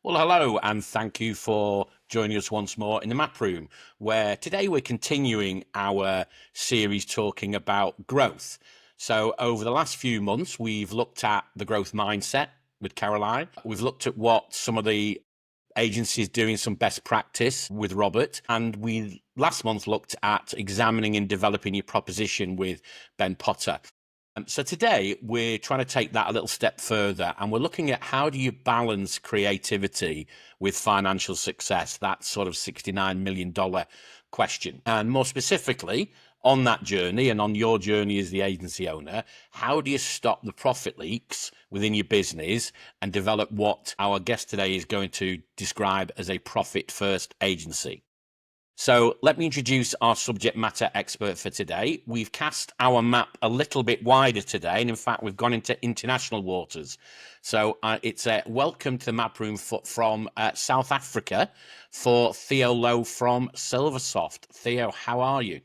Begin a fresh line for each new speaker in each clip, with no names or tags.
Well, hello, and thank you for joining us once more in the Map Room, where today we're continuing our series talking about growth. So, over the last few months, we've looked at the growth mindset with Caroline. We've looked at what some of the agencies doing some best practice with Robert, and we last month looked at examining and developing your proposition with Ben Potter. So today we're trying to take that a little step further, and we're looking at how do you balance creativity with financial success, that sort of $69 million question. And more specifically, on that journey and on your journey as the agency owner, how do you stop the profit leaks within your business and develop what our guest today is going to describe as a profit first agency? So let me introduce our subject matter expert for today. We've cast our map a little bit wider today, and in fact, we've gone into international waters. So it's a welcome to the map room from South Africa for Theo Louw from Silversoft. Theo, how are you?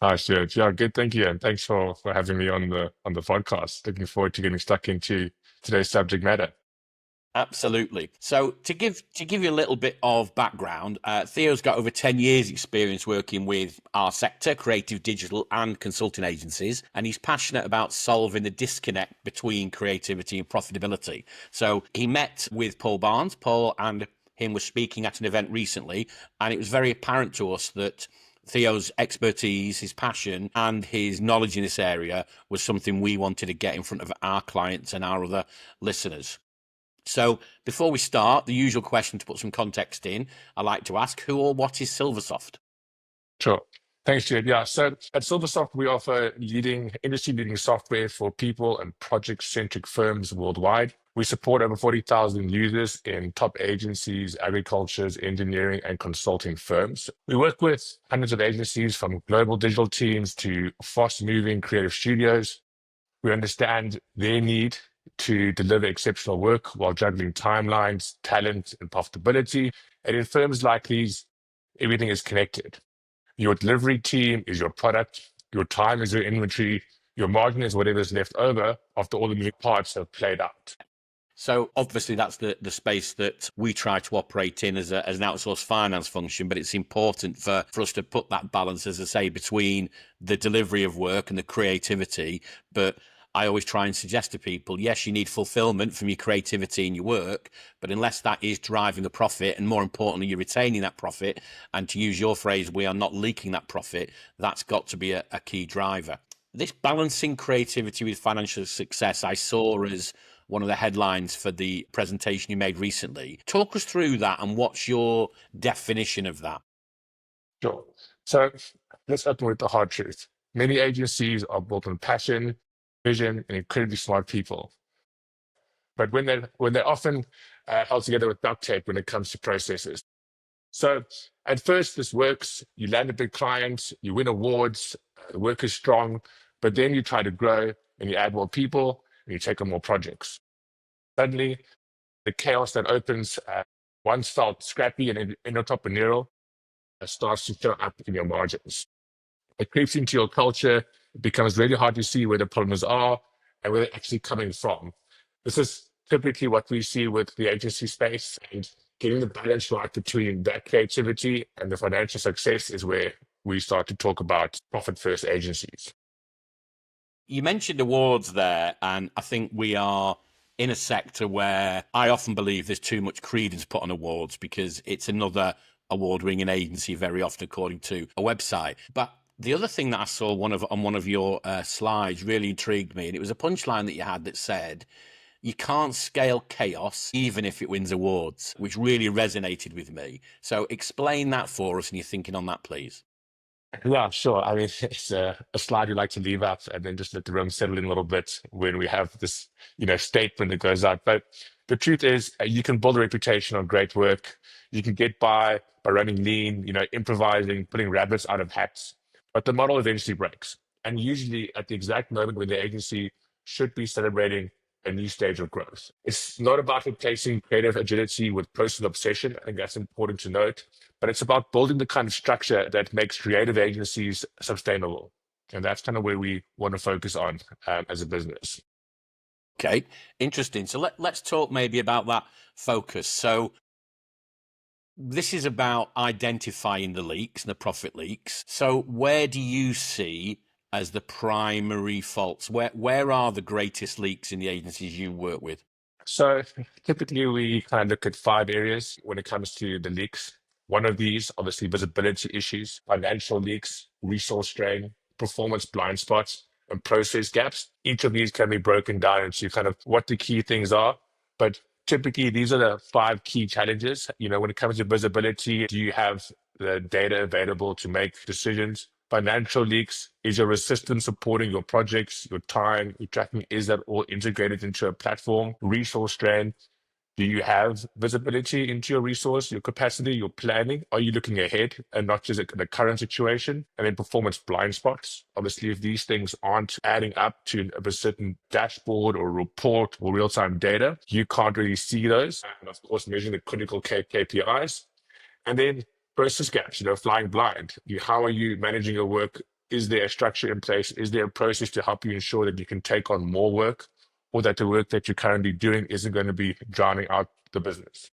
Hi, Stuart. Yeah, good. Thank you, and thanks for having me on the podcast. Looking forward to getting stuck into today's subject matter.
Absolutely. So to give you a little bit of background, Theo's got over 10 years experience working with our sector, creative, digital and consulting agencies, and he's passionate about solving the disconnect between creativity and profitability. So he met with Paul Barnes. Paul and him were speaking at an event recently, and it was very apparent to us that Theo's expertise, his passion, and his knowledge in this area was something we wanted to get in front of our clients and our other listeners. So before we start, the usual question to put some context in, I like to ask who or what is Silversoft?
Sure. Thanks, Stuart. Yeah, so at Silversoft, we offer industry-leading software for people and project-centric firms worldwide. We support over 40,000 users in top agencies, agricultures, engineering, and consulting firms. We work with hundreds of agencies from global digital teams to fast-moving creative studios. We understand their need to deliver exceptional work while juggling timelines, talent, and profitability. And in firms like these, everything is connected. Your delivery team is your product, your time is your inventory, your margin is whatever's left over after all the moving parts have played out.
So obviously that's the space that we try to operate in as an outsourced finance function, but it's important for us to put that balance, as I say, between the delivery of work and the creativity. But I always try and suggest to people, yes, you need fulfillment from your creativity and your work, but unless that is driving the profit, and more importantly, you're retaining that profit, and to use your phrase, we are not leaking that profit, that's got to be a key driver. This balancing creativity with financial success, I saw as one of the headlines for the presentation you made recently. Talk us through that and what's your definition of that?
Sure. So let's open with the hard truth. Many agencies are built on passion, vision, and incredibly smart people. But when they're often held together with duct tape when it comes to processes. So at first, this works. You land a big client, you win awards, the work is strong, but then you try to grow and you add more people and you take on more projects. Suddenly, the chaos that opens once felt scrappy and entrepreneurial starts to show up in your margins. It creeps into your culture. It becomes really hard to see where the problems are and where they're actually coming from. This is typically what we see with the agency space, and getting the balance right between that creativity and the financial success is where we start to talk about profit first agencies.
You mentioned awards there, and I think we are in a sector where I often believe there's too much credence put on awards because it's another award-winning agency very often according to a website. But the other thing that I saw on one of your slides really intrigued me, and it was a punchline that you had that said, you can't scale chaos even if it wins awards, which really resonated with me. So explain that for us and your thinking on that, please.
Yeah, sure. I mean, it's a slide we like to leave up and then just let the room settle in a little bit when we have this, statement that goes out. But the truth is, you can build a reputation on great work. You can get by running lean, improvising, putting rabbits out of hats. But the model eventually breaks. And usually at the exact moment when the agency should be celebrating a new stage of growth. It's not about replacing creative agility with process obsession. I think that's important to note, but it's about building the kind of structure that makes creative agencies sustainable. And that's kind of where we want to focus on as a business.
Okay, interesting. So let's talk maybe about that focus. So this is about identifying the leaks and the profit leaks. So where do you see as the primary faults? Where are the greatest leaks in the agencies you work with?
So typically we kind of look at 5 areas when it comes to the leaks. One of these, obviously, visibility issues, financial leaks, resource strain, performance blind spots, and process gaps. Each of these can be broken down into kind of what the key things are. But typically, these are the 5 key challenges. When it comes to visibility, do you have the data available to make decisions? Financial leaks, is your system supporting your projects, your time, your tracking? Is that all integrated into a platform? Resource strain, do you have visibility into your resource, your capacity, your planning? Are you looking ahead and not just at the current situation? And then performance blind spots. Obviously, if these things aren't adding up to a certain dashboard or report or real-time data, you can't really see those. And of course, measuring the critical KPIs. And then process gaps, flying blind. How are you managing your work? Is there a structure in place? Is there a process to help you ensure that you can take on more work, or that the work that you're currently doing isn't going to be drowning out the business?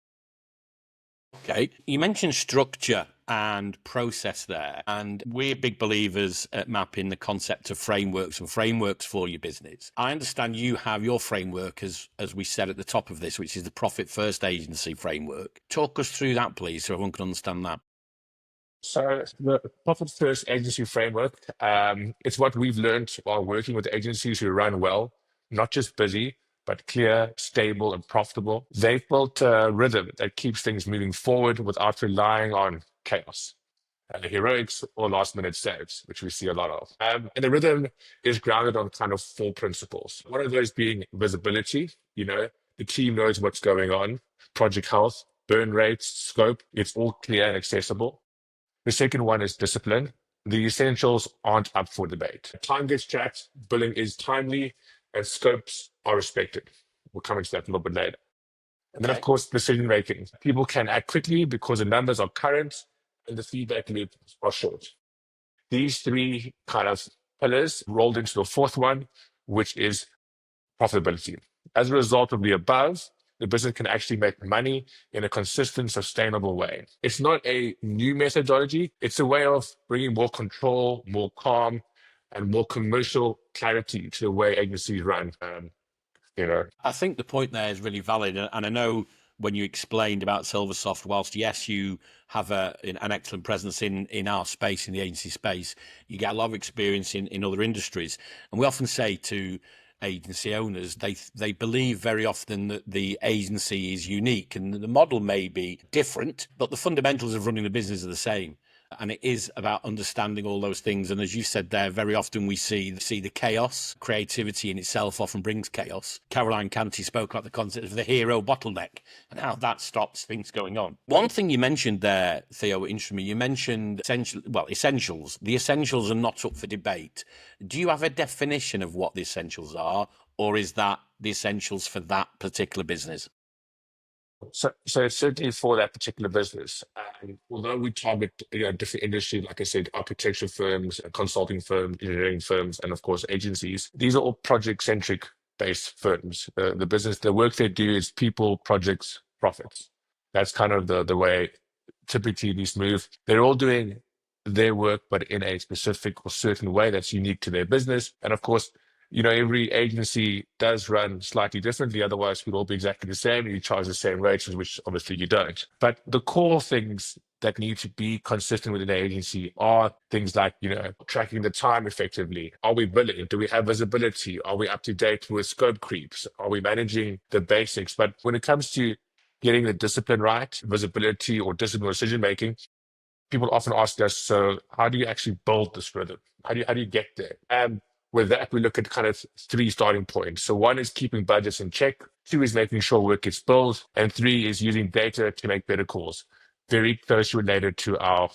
Okay, you mentioned structure and process there, and we're big believers at MAP in the concept of frameworks and frameworks for your business. I understand you have your framework, as we said at the top of this, which is the Profit First Agency framework. Talk us through that, please, so everyone can understand that.
So the Profit First Agency framework, it's what we've learned while working with agencies who run well, not just busy, but clear, stable, and profitable. They've built a rhythm that keeps things moving forward without relying on chaos, the heroics or last minute saves, which we see a lot of. And the rhythm is grounded on kind of 4 principles. One of those being visibility. The team knows what's going on, project health, burn rates, scope, it's all clear and accessible. The second one is discipline. The essentials aren't up for debate. Time gets tracked, billing is timely, and scopes are respected. We'll come into that a little bit later. And then, of
Okay.
course, decision making. People can act quickly because the numbers are current and the feedback loops are short. These 3 kind of pillars rolled into the fourth one, which is profitability. As a result of the above, the business can actually make money in a consistent, sustainable way. It's not a new methodology. It's a way of bringing more control, more calm, and more commercial clarity to the way agencies run.
I think the point there is really valid, and I know when you explained about Silversoft, whilst yes, you have an excellent presence in our space, in the agency space, you get a lot of experience in other industries, and we often say to agency owners, they believe very often that the agency is unique and the model may be different, but the fundamentals of running the business are the same. And it is about understanding all those things. And as you said there, very often we see the chaos. Creativity in itself often brings chaos. Caroline Canty spoke about the concept of the hero bottleneck and how that stops things going on. One thing you mentioned there, Theo, interested me. You mentioned essentials. The essentials are not up for debate. Do you have a definition of what the essentials are, or is that the essentials for that particular business?
So it's certainly for that particular business. And although we target different industries, like I said, architecture firms, consulting firms, engineering firms, and of course agencies, these are all project-centric based firms. The work they do is people, projects, profits. That's kind of the way typically these move. They're all doing their work, but in a specific or certain way that's unique to their business. And of course, every agency does run slightly differently. Otherwise, we'd all be exactly the same. You charge the same rates, which obviously you don't. But the core things that need to be consistent within the agency are things like, tracking the time effectively. Are we billing? Do we have visibility? Are we up to date with scope creeps? Are we managing the basics? But when it comes to getting the discipline right, visibility or discipline decision making, people often ask us, so how do you actually build this rhythm? How do you get there? And with that, we look at kind of 3 starting points. So 1 is keeping budgets in check. 2 is making sure work gets built. And 3 is using data to make better calls. Very closely related to our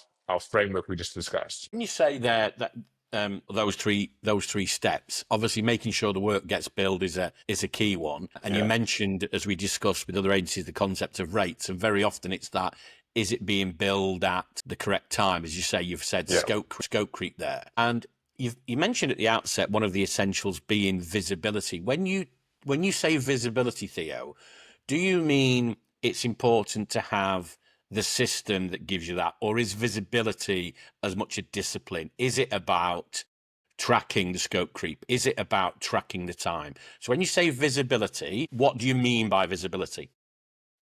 framework we just discussed.
Can you say there that those three steps, obviously making sure the work gets billed is a key one, and you mentioned, as we discussed with other agencies, the concept of rates, and very often it's that, is it being billed at the correct time? As you say, you've said scope creep there, and you mentioned at the outset one of the essentials being visibility. When When you say visibility, Theo, do you mean it's important to have the system that gives you that, or is visibility as much a discipline? Is it about tracking the scope creep? Is it about tracking the time? So when you say visibility, what do you mean by visibility?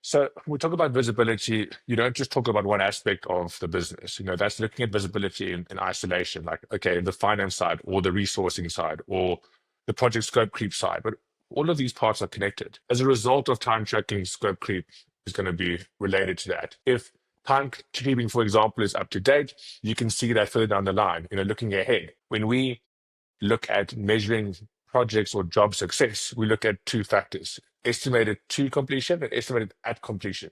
So when we talk about visibility, you don't just talk about one aspect of the business. That's looking at visibility in isolation, like, okay, the finance side or the resourcing side or the project scope creep side. But all of these parts are connected. As a result of time tracking, scope creep is going to be related to that. If time keeping, for example, is up to date, you can see that further down the line, looking ahead. When we look at measuring projects or job success, we look at two factors: estimated to completion and estimated at completion.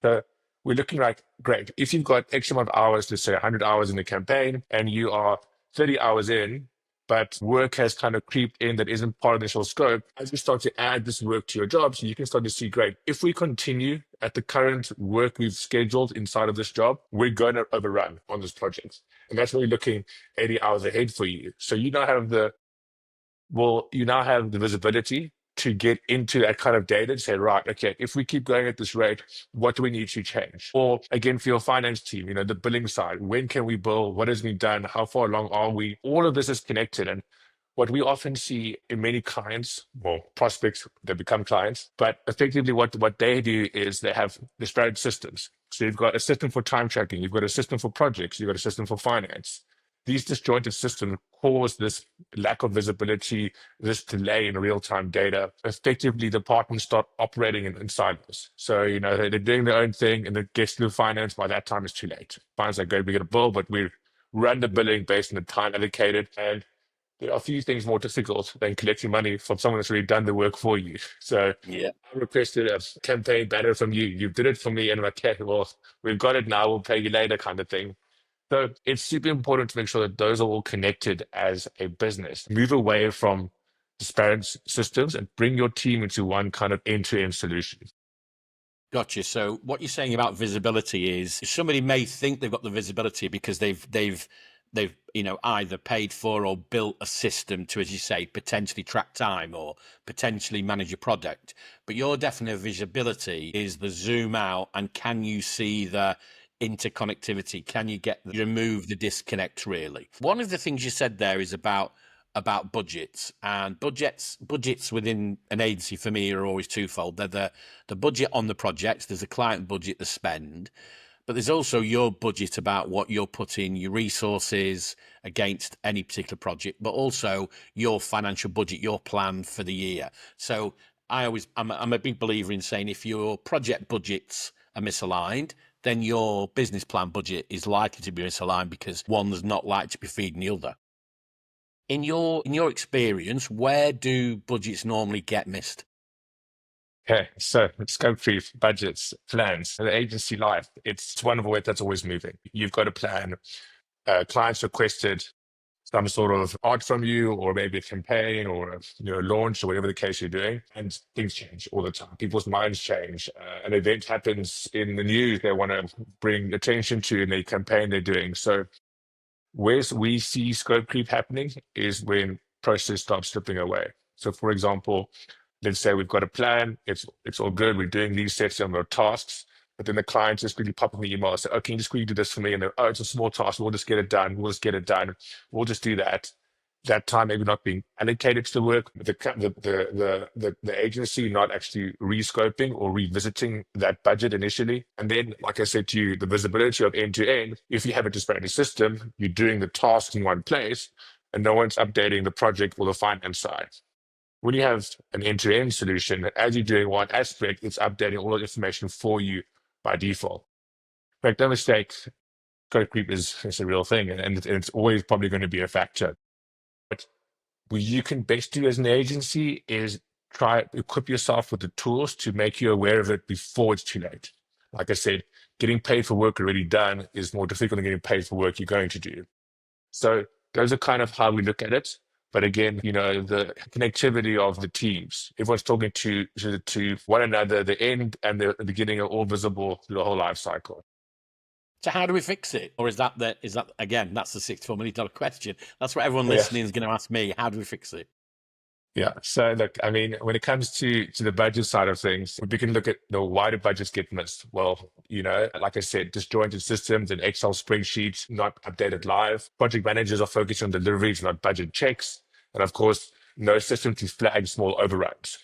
So we're looking like, great, if you've got X amount of hours, let's say 100 hours in the campaign, and you are 30 hours in, but work has kind of creeped in that isn't part of the initial scope, as you start to add this work to your jobs, you can start to see, great, if we continue at the current work we've scheduled inside of this job, we're going to overrun on this project. And that's when we're looking 80 hours ahead for you. So you now have the visibility to get into that kind of data to say, right, okay, if we keep going at this rate, what do we need to change? Or again, for your finance team, the billing side, when can we bill? What has been done? How far along are we? All of this is connected. And what we often see in many clients, well, prospects that become clients, but effectively what they do is they have disparate systems. So you've got a system for time tracking, you've got a system for projects, you've got a system for finance. These disjointed systems cause this lack of visibility, this delay in real-time data. Effectively, departments start operating in silos. So, they're doing their own thing and it gets through finance. By that time, it's too late. Finance like, great, we get a bill, but we run the billing based on the time allocated. And there are a few things more difficult than collecting money from someone that's already done the work for you. So
Yeah.
I requested a campaign banner from you. You did it for me. And I'm like, okay, well, we've got it now. We'll pay you later kind of thing. So it's super important to make sure that those are all connected as a business. Move away from disparate systems and bring your team into one kind of end-to-end solution.
Gotcha. So what you're saying about visibility is somebody may think they've got the visibility because they've either paid for or built a system to, as you say, potentially track time or potentially manage a product. But your definition of visibility is the zoom out, and can you see the interconnectivity? Can you remove the disconnect? Really, one of the things you said there is about budgets, and budgets within an agency for me are always twofold. They're the budget on the projects. There's a client budget, the spend, but there's also your budget about what you're putting your resources against any particular project, but also your financial budget, your plan for the year. So I'm a big believer in saying if your project budgets are misaligned, then your business plan budget is likely to be misaligned because one's not likely to be feeding the other. In your experience, where do budgets normally get missed?
Okay, so scope creep, budgets, plans, the agency life, it's one of it that's always moving. You've got a plan. Clients requested some sort of art from you, or maybe a campaign or a launch or whatever the case you're doing, and things change all the time. People's minds change. An event happens in the news they want to bring attention to in the campaign they're doing. So where we see scope creep happening is when process starts slipping away. So for example, let's say we've got a plan, it's all good, we're doing these sets of our tasks, but then the client just really pop in the email and say, oh, can you just quickly do this for me? And they're, oh, it's a small task, we'll just get it done, we'll just do that. That time maybe not being allocated to the work, the agency not actually rescoping or revisiting that budget initially. And then, like I said to you, the visibility of end to end, if you have a disparate system, you're doing the tasks in one place and no one's updating the project or the finance side. When you have an end-to-end solution, as you're doing one aspect, it's updating all the information for you by default. Make no mistake, code creep is a real thing, and it's always probably going to be a factor. But what you can best do as an agency is try equip yourself with the tools to make you aware of it before it's too late. Like I said, getting paid for work already done is more difficult than getting paid for work you're going to do. So those are kind of how we look at it. But again, the connectivity of the teams, everyone's talking to one another, the end and the beginning are all visible through the whole life cycle.
So how do we fix it? Or is that again, that's the $64 million question. That's what everyone
Yeah.
listening is going to ask me. How do we fix it?
Yeah. So look, I mean, when it comes to the budget side of things, we can look at why do budgets get missed? Well, like I said, disjointed systems and Excel spreadsheets not updated live. Project managers are focused on deliveries, not budget checks. And of course, no system to flag small overruns.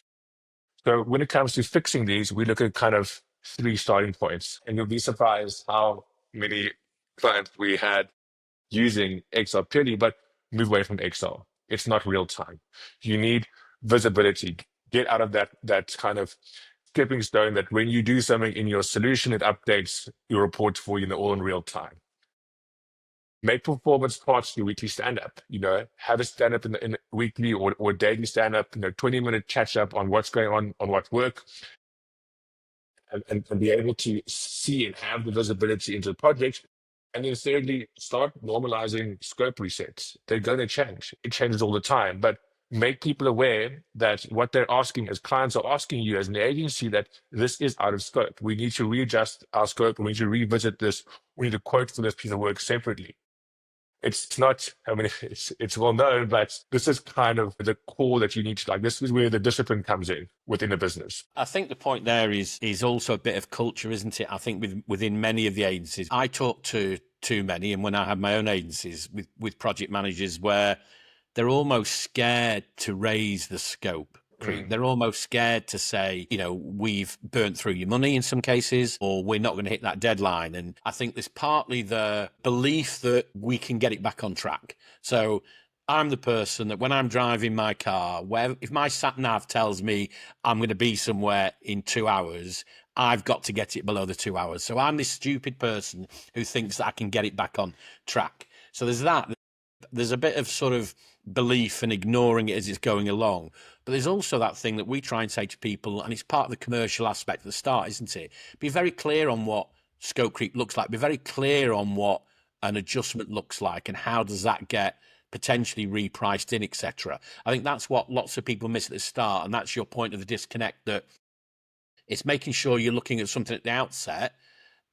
So when it comes to fixing these, we look at kind of three starting points. And you'll be surprised how many clients we had using Excel purely, but move away from Excel. It's not real time. You need visibility. Get out of that kind of stepping stone that when you do something in your solution, it updates your reports for you all in real time. Make performance parts your weekly stand-up. Have a stand-up in weekly or daily stand-up, 20-minute catch-up on what's going on what work, and be able to see and have the visibility into the project. And then thirdly, start normalizing scope resets. They're going to change. It changes all the time, but make people aware that what they're asking as clients are asking you as an agency, that this is out of scope. We need to readjust our scope. We need to revisit this. We need to quote for this piece of work separately. It's not, I mean, it's well known, but this is kind of the core that you need to, like, this is where the discipline comes in within a business.
I think the point there is also a bit of culture, isn't it? I think within many of the agencies, I talk to too many, and when I have my own agencies with project managers where they're almost scared to raise the scope. They're almost scared to say, we've burnt through your money in some cases, or we're not going to hit that deadline. And I think there's partly the belief that we can get it back on track. So I'm the person that when I'm driving my car, if my sat nav tells me I'm going to be somewhere in 2 hours, I've got to get it below the 2 hours. So I'm this stupid person who thinks that I can get it back on track. So there's that. There's a bit of sort of belief and ignoring it as it's going along. But there's also that thing that we try and say to people, and it's part of the commercial aspect at the start, isn't it? Be very clear on what scope creep looks like. Be very clear on what an adjustment looks like and how does that get potentially repriced in, etc. I think that's what lots of people miss at the start, and that's your point of the disconnect, that it's making sure you're looking at something at the outset.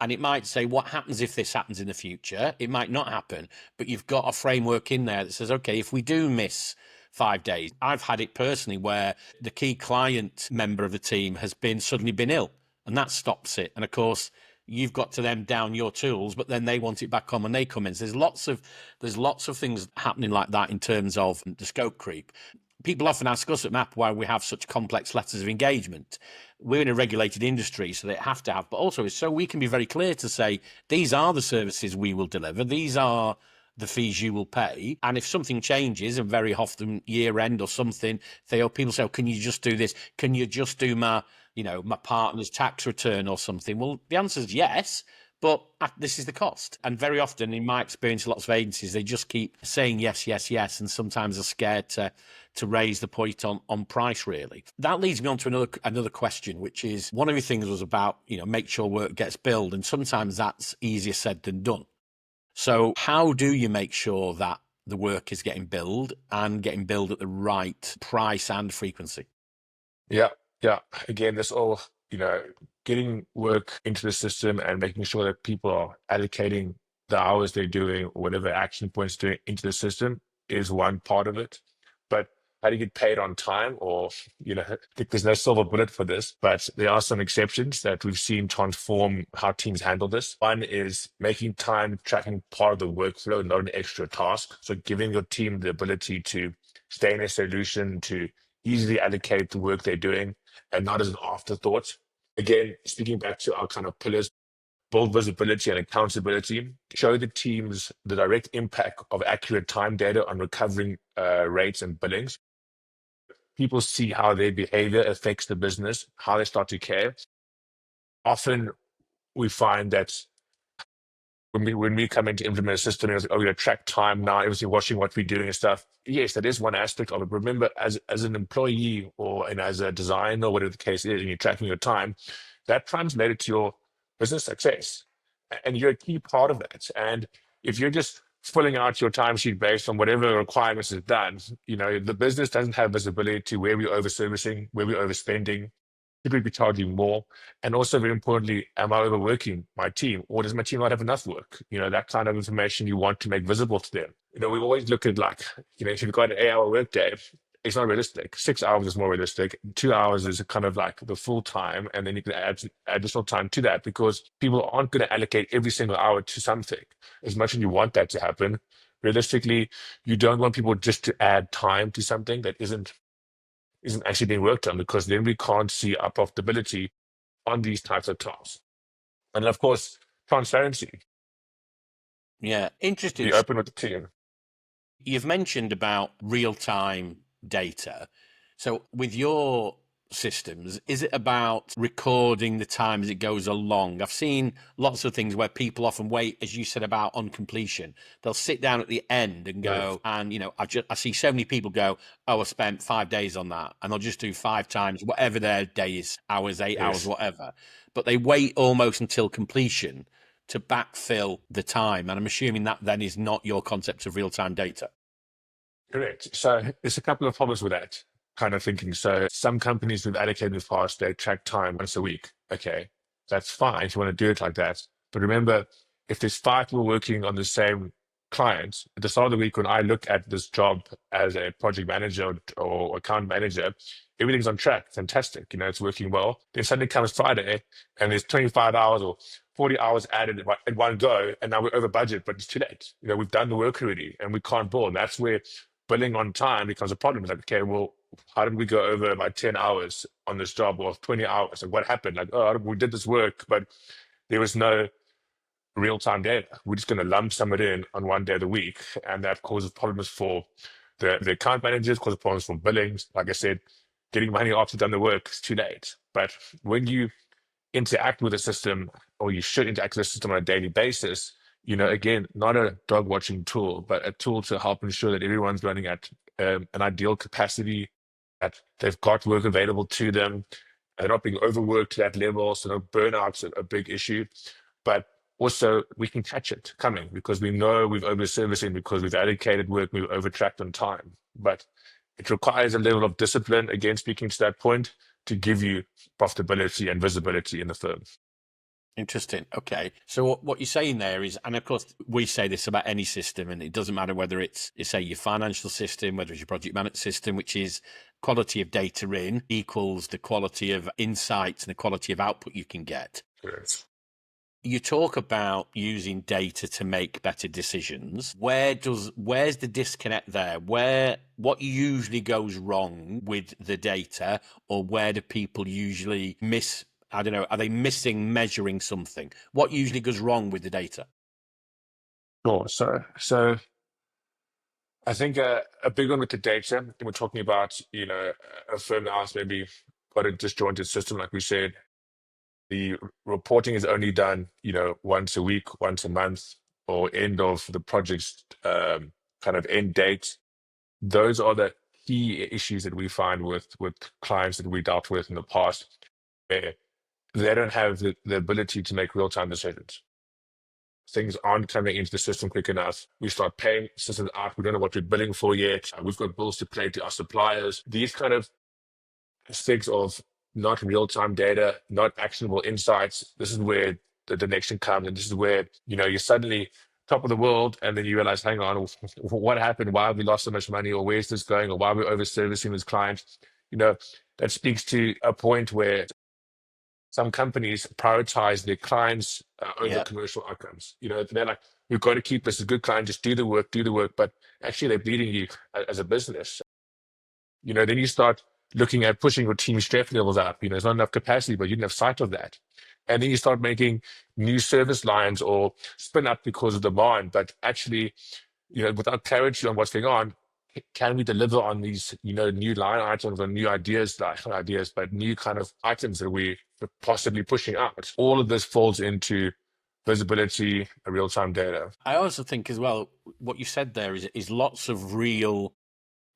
And it might say, what happens if this happens in the future? It might not happen, but you've got a framework in there that says, okay, if we do miss 5 days, I've had it personally where the key client member of the team has suddenly been ill, and that stops it. And of course, you've got to then down your tools, but then they want it back on when they come in. So there's lots of things happening like that in terms of the scope creep. People often ask us at MAP why we have such complex letters of engagement. We're in a regulated industry, so they have to have, but also it's so we can be very clear to say, these are the services we will deliver, these are the fees you will pay. And if something changes, and very often year end or something, people say, oh, can you just do this? Can you just do my partner's tax return or something? Well, the answer is yes. But this is the cost. And very often, in my experience, lots of agencies, they just keep saying yes, yes, yes, and sometimes are scared to raise the point on price, really. That leads me on to another question, which is, one of your things was about, make sure work gets billed. And sometimes that's easier said than done. So how do you make sure that the work is getting billed and getting billed at the right price and frequency?
Yeah. Again, this all, getting work into the system and making sure that people are allocating the hours they're doing or whatever action points doing into the system is one part of it. But how do you get paid on time? Or, I think there's no silver bullet for this, but there are some exceptions that we've seen transform how teams handle this. One is making time tracking part of the workflow, not an extra task. So giving your team the ability to stay in a solution, to easily allocate the work they're doing and not as an afterthought. Again, speaking back to our kind of pillars, build visibility and accountability, show the teams the direct impact of accurate time data on recovering rates and billings. People see how their behavior affects the business, how they start to care. Often we find that when we come in to implement a system, it's like, oh, we track time now, obviously watching what we're doing and stuff. Yes, that is one aspect of it. Remember, as an employee and as a designer, or whatever the case is, and you're tracking your time, that translated to your business success. And you're a key part of that. And if you're just filling out your timesheet based on whatever requirements is done, the business doesn't have visibility to where we're overservicing, where we're overspending, should we be charging more? And also, very importantly, am I overworking my team, or does my team not have enough work? That kind of information you want to make visible to them. We always look at, like, if you've got an 8-hour workday, it's not realistic. 6 hours is more realistic. 2 hours is kind of like the full time, and then you can add additional time to that because people aren't going to allocate every single hour to something. As much as you want that to happen, realistically, you don't want people just to add time to something that isn't actually being worked on, because then we can't see our profitability on these types of tasks. And of course, transparency.
Yeah, interesting.
Be open with the team.
You've mentioned about real-time data. So with your systems, is it about recording the time as it goes along? I've seen lots of things where people often wait, as you said, about on completion. They'll sit down at the end and go, and I see so many people go, oh, I spent 5 days on that, and they'll just do 5 times whatever their day is, hours, 8 hours, whatever. But they wait almost until completion to backfill the time. And I'm assuming that then is not your concept of real-time data.
Correct. So there's a couple of problems with that kind of thinking. So some companies with allocated fast, they track time once a week. Okay, that's fine if you want to do it like that. But remember, if there's 5 people working on the same client, at the start of the week, when I look at this job as a project manager or account manager, everything's on track. Fantastic. It's working well. Then suddenly comes Friday and there's 25 hours or 40 hours added at one go, and now we're over budget, but it's too late. We've done the work already and we can't bill. And that's where billing on time becomes a problem. It's like, okay, well, how did we go over by 10 hours on this job or 20 hours? Like, what happened? Like, oh, we did this work, but there was no real-time data. We're just going to lump some of it in on one day of the week, and that causes problems for the account managers, causes problems for billings. Like I said, getting money after done the work is too late. But when you interact with the system, or you should interact with the system on a daily basis, again, not a dog watching tool, but a tool to help ensure that everyone's running at an ideal capacity, that they've got work available to them, and they're not being overworked to that level. So no burnout's a big issue. But also we can catch it coming because we know we've over-servicing, because we've allocated work, we've overtracked on time. But it requires a level of discipline, again, speaking to that point, to give you profitability and visibility in the firm.
Interesting. Okay. So what you're saying there is, and of course we say this about any system, and it doesn't matter whether it's, say, your financial system, whether it's your project management system, which is quality of data in equals the quality of insights and the quality of output you can get.
Yes.
You talk about using data to make better decisions. Where's the disconnect there? What usually goes wrong with the data, or where do people usually miss? I don't know. Are they missing measuring something? What usually goes wrong with the data?
Sure. So I think a big one with the data, and we're talking about, a firm that has maybe got a disjointed system, like we said. The reporting is only done, once a week, once a month, or end of the project's kind of end date. Those are the key issues that we find with clients that we dealt with in the past, where they don't have the ability to make real-time decisions. Things aren't coming into the system quick enough. We start paying systems out. We don't know what we're billing for yet. We've got bills to pay to our suppliers. These kind of aspects of not real-time data, not actionable insights. This is where the connection comes, and this is where you're suddenly top of the world, and then you realize, hang on, what happened? Why have we lost so much money? Or where's this going? Or why are we over-servicing this client? That speaks to a point where some companies prioritize their clients over commercial outcomes. They're like, we've got to keep this a good client, just do the work, but actually they're bleeding you as a business. Then you start looking at pushing your team strength levels up. There's not enough capacity, but you didn't have sight of that. And then you start making new service lines or spin up because of demand, but actually, without clarity on what's going on, can we deliver on these, new line items or new ideas, not ideas, but new kind of items that we possibly pushing out? All of this falls into visibility, real-time data.
I also think as well, what you said there is lots of real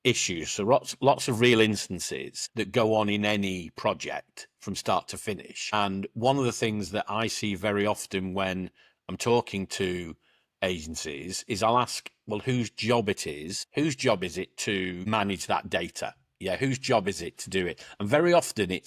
issues. So lots of real instances that go on in any project from start to finish. And one of the things that I see very often when I'm talking to agencies is I'll ask, well, whose job is it to manage that data? Yeah, whose job is it to do it? And very often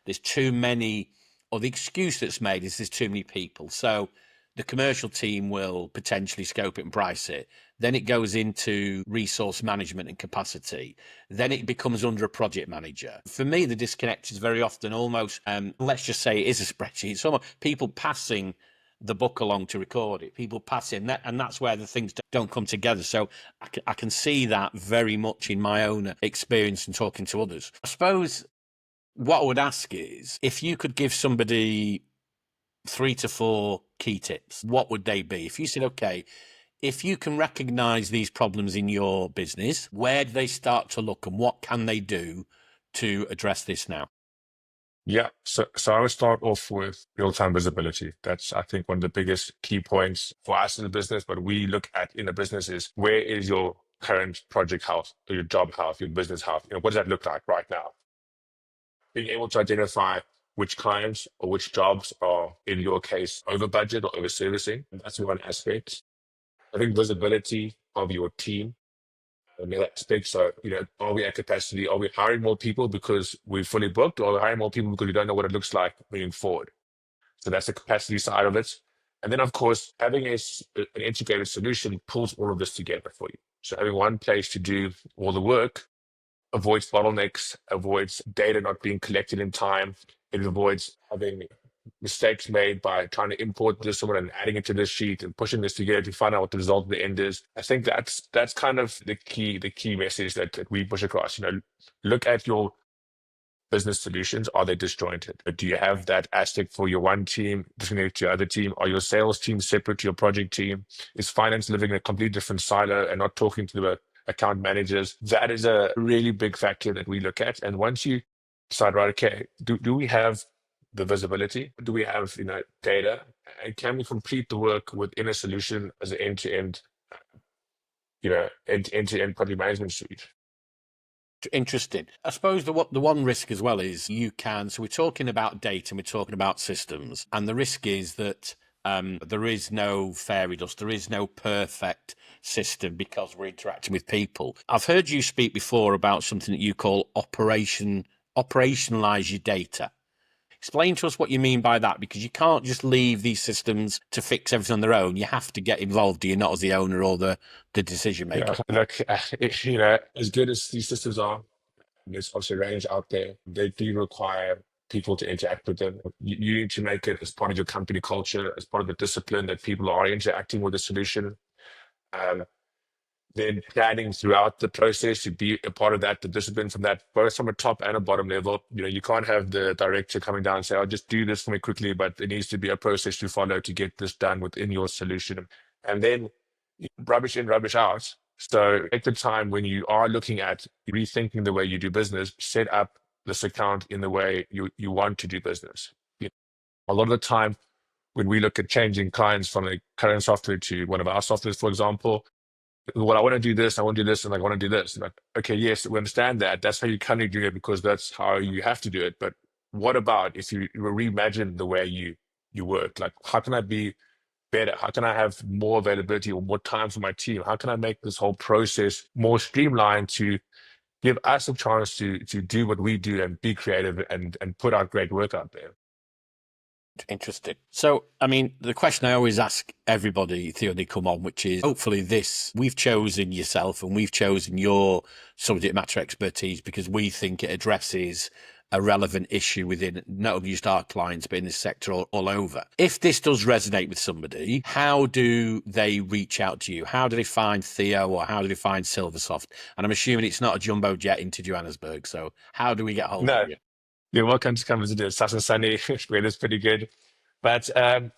there's too many, or the excuse that's made is there's too many people. So The commercial team will potentially scope it and price it. Then it goes into resource management and capacity. Then it becomes under a project manager. For me, the disconnect is very often almost, let's just say it is a spreadsheet. It's almost people passing the book along to record it. People passing that, and that's where the things don't come together. So I can see that very much in my own experience and talking to others. I suppose what I would ask is if you could give somebody 3 to 4 key tips, what would they be? If you said, okay, if you can recognize these problems in your business, where do they start to look and what can they do to address this now?
Yeah, so I would start off with real-time visibility. That's, I think, one of the biggest key points for us in the business. What we look at in a business is where is your current project health, or your job health, your business health? What does that look like right now? Being able to identify which clients or which jobs are, in your case, over budget or over servicing. That's one aspect. I think visibility of your team, another aspect. So, are we at capacity? Are we hiring more people because we're fully booked, or are we hiring more people because we don't know what it looks like moving forward? So that's the capacity side of it. And then, of course, having an integrated solution pulls all of this together for you. So having one place to do all the work avoids bottlenecks, avoids data not being collected in time. It avoids having mistakes made by trying to import this someone and adding it to this sheet and pushing this together to find out what the result of the end is. I think that's kind of the key message that we push across. Look at your business solutions. Are they disjointed? Do you have that aspect for your one team disconnected to your other team? Are your sales team separate to your project team? Is finance living in a completely different silo and not talking to the account managers? That is a really big factor that we look at. And once you decide, right, okay, do we have the visibility? Do we have data? And can we complete the work within a solution as an end-to-end, end-to-end project management suite?
Interesting. I suppose the one risk as well is so we're talking about data and we're talking about systems, and the risk is that there is no fairy dust, there is no perfect system because we're interacting with people. I've heard you speak before about something that you call operationalize your data. Explain to us what you mean by that, because you can't just leave these systems to fix everything on their own. You have to get involved, do you not, as the owner or the decision maker?
Look, as good as these systems are, there's obviously a range out there. They do require people to interact with them. You need to make it as part of your company culture, as part of the discipline that people are interacting with the solution. Then planning throughout the process to be a part of that, the discipline from that, both from a top and a bottom level. You can't have the director coming down and say, "I'll just do this for me quickly," but there needs to be a process to follow to get this done within your solution. And then rubbish in, rubbish out. So at the time when you are looking at rethinking the way you do business, set up this account in the way you want to do business. A lot of the time when we look at changing clients from a current software to one of our softwares, for example, well, I want to do this, I want to do this, and I want to do this. And like, okay, yes, we understand that. That's how you currently do it because that's how you have to do it. But what about if you reimagine the way you work? Like, how can I be better? How can I have more availability or more time for my team? How can I make this whole process more streamlined to give us a chance to do what we do and be creative and put out great work out there?
Interesting. So, I mean, the question I always ask everybody, Theo, they come on, which is hopefully we've chosen yourself and we've chosen your subject matter expertise because we think it addresses a relevant issue within not only just our clients, but in this sector all over. If this does resonate with somebody, how do they reach out to you? How do they find Theo or how do they find Silversoft? And I'm assuming it's not a jumbo jet into Johannesburg. So how do we get hold
No,
of you?
you're welcome to come visit us. Saturday and Sunday, weather's pretty good. But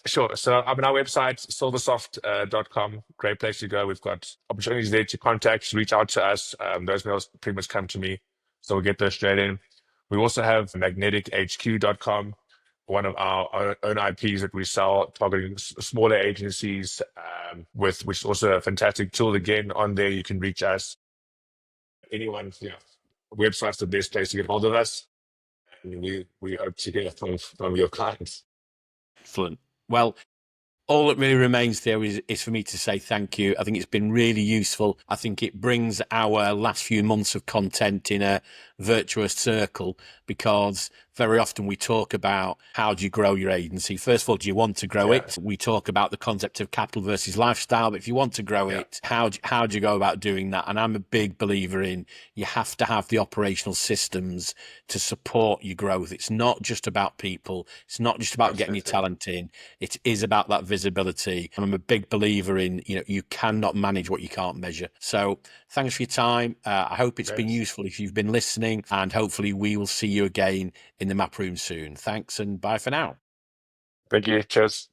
sure. So I'm on our website, silversoft.com. Great place to go. We've got opportunities there to contact, reach out to us. Those mails pretty much come to me. So we'll get those straight in. We also have magnetichq.com, one of our own IPs that we sell, targeting smaller agencies, which is also a fantastic tool. Again, on there, you can reach us. Anyone, website's the best place to get hold of us. And we hope to hear from your clients.
Excellent. Well, all that really remains there is for me to say thank you. I think it's been really useful. I think it brings our last few months of content in a virtuous circle, because very often we talk about how do you grow your agency. First of all, do you want to grow
Yeah.
it? We talk about the concept of capital versus lifestyle, but if you want to grow it, how do you go about doing that? And I'm a big believer in you have to have the operational systems to support your growth. It's not just about people. It's not just about getting your talent in. It is about that visibility. And I'm a big believer in, you cannot manage what you can't measure. So thanks for your time. I hope it's been useful if you've been listening, and hopefully we will see you again in the map room soon. Thanks and bye for now.
Thank you. Cheers.